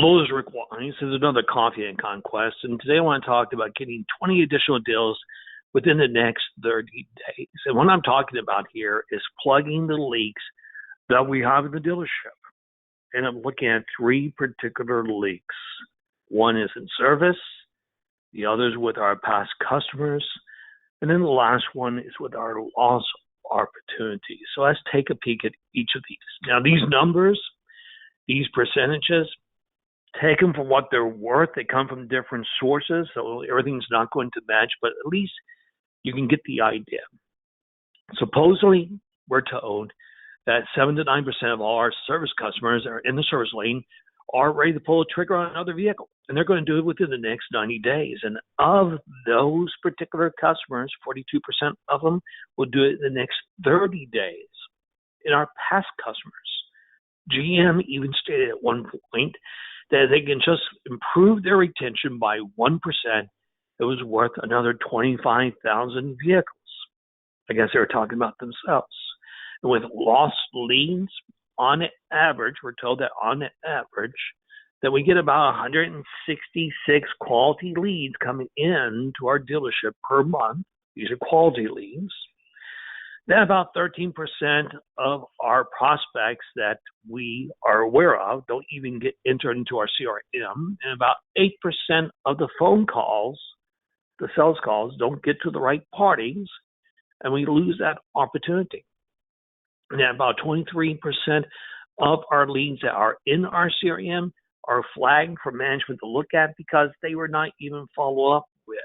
Hello, this is Rick Wise. This is another Coffee and Conquest, and today I want to talk about getting 20 additional deals within the next 30 days. And what I'm talking about here is plugging the leaks that we have in the dealership. And I'm looking at three particular leaks. One is in service, the other is with our past customers, and then the last one is with our loss opportunities. So let's take a peek at each of these. Now, these numbers, these percentages, take them for what they're worth. They come from different sources, so everything's not going to match, but at least you can get the idea. Supposedly, we're told that 7 to 9% of all our service customers are in the service lane are ready to pull a trigger on another vehicle, and they're going to do it within the next 90 days. And of those particular customers, 42% of them will do it in the next 30 days. In our past customers, GM even stated at one point that they can just improve their retention by 1%. It was worth another 25,000 vehicles. I guess they were talking about themselves. And with lost leads, on average, we're told that on average, that we get about 166 quality leads coming in to our dealership per month. These are quality leads. Then about 13% of our prospects that we are aware of don't even get entered into our CRM, and about 8% of the phone calls, the sales calls, don't get to the right parties, and we lose that opportunity. And then about 23% of our leads that are in our CRM are flagged for management to look at because they were not even followed up with.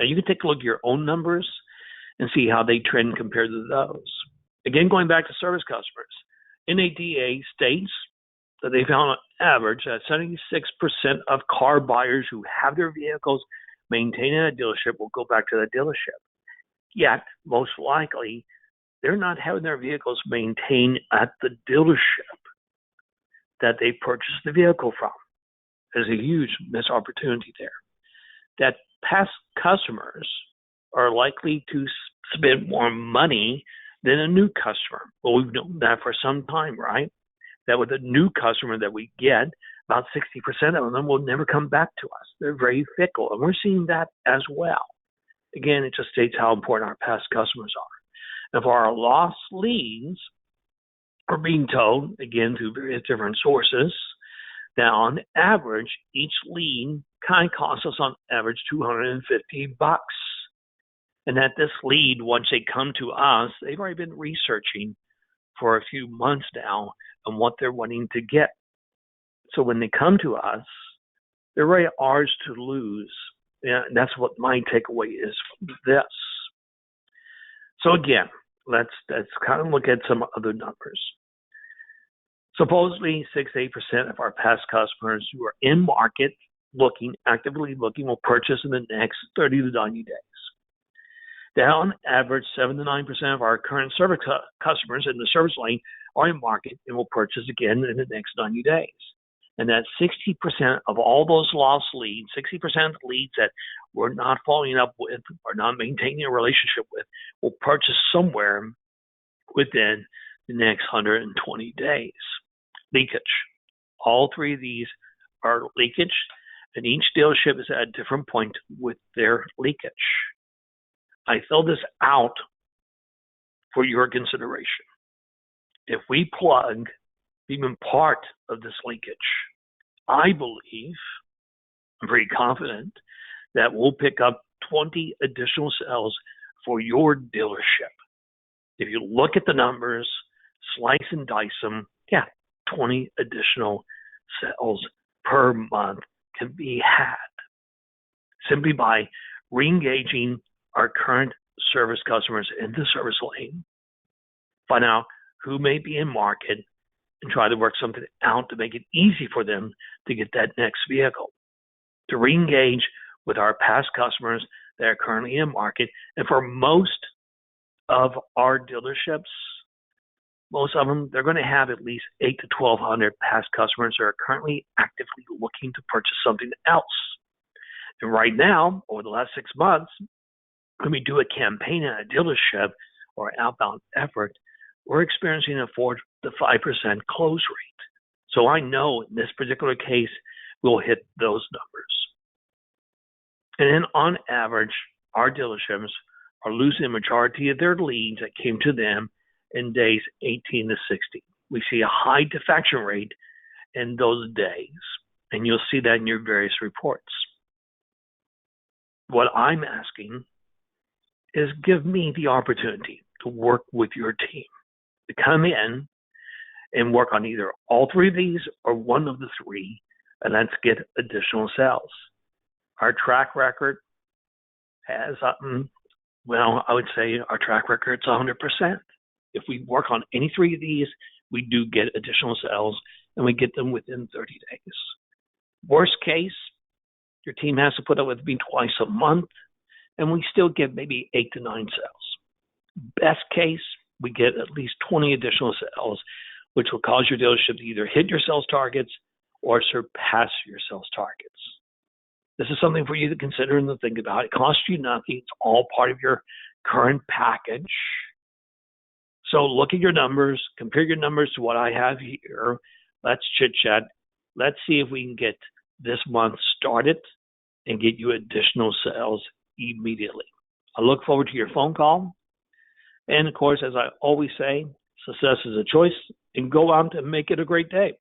Now, you can take a look at your own numbers and see how they trend compared to those. Again, going back to service customers, NADA states that they found on average that 76% of car buyers who have their vehicles maintained at a dealership will go back to the dealership. Yet, most likely, they're not having their vehicles maintained at the dealership that they purchased the vehicle from. There's a huge missed opportunity there. That past customers are likely to spend more money than a new customer. Well, we've known that for some time, right? That with a new customer that we get, about 60% of them will never come back to us. They're very fickle, and we're seeing that as well. Again, it just states how important our past customers are. And for our lost leads, we're being told, again, through various different sources, that on average, each lead kind of costs us on average $250. And that this lead, once they come to us, they've already been researching for a few months now on what they're wanting to get. So when they come to us, they're really ours to lose. And that's what my takeaway is from this. So again, let's kind of look at some other numbers. Supposedly 6 to 8% of our past customers who are in market actively looking, will purchase in the next 30 to 90 days. That on average, 7 to 9% of our current service customers in the service lane are in market and will purchase again in the next 90 days. And that 60% of all those lost leads, 60% of the leads that we're not following up with or not maintaining a relationship with, will purchase somewhere within the next 120 days. Leakage. All three of these are leakage, and each dealership is at a different point with their leakage. I fill this out for your consideration. If we plug even part of this leakage, I believe, I'm pretty confident, that we'll pick up 20 additional sales for your dealership. If you look at the numbers, slice and dice them, 20 additional sales per month can be had simply by re-engaging our current service customers in the service lane, find out who may be in market, and try to work something out to make it easy for them to get that next vehicle, to re-engage with our past customers that are currently in market. And for most of our dealerships, most of them, they're going to have at least 8 to 1,200 past customers that are currently actively looking to purchase something else. And right now, over the last 6 months, when we do a campaign at a dealership or outbound effort, we're experiencing a 4 to 5% close rate. So I know in this particular case, we'll hit those numbers. And then on average, our dealerships are losing a majority of their leads that came to them in days 18 to 60. We see a high defection rate in those days, and you'll see that in your various reports. What I'm asking is give me the opportunity to work with your team, to come in and work on either all three of these or one of the three, and let's get additional sales. Our track record has, I would say our track record's 100%. If we work on any three of these, we do get additional sales, and we get them within 30 days. Worst case, your team has to put up with me twice a month, and we still get maybe 8 to 9 sales. Best case, we get at least 20 additional sales, which will cause your dealership to either hit your sales targets or surpass your sales targets. This is something for you to consider and to think about. It costs you nothing. It's all part of your current package. So look at your numbers, compare your numbers to what I have here. Let's chit-chat. Let's see if we can get this month started and get you additional sales immediately. I look forward to your phone call. And of course, as I always say, success is a choice, and go out and make it a great day.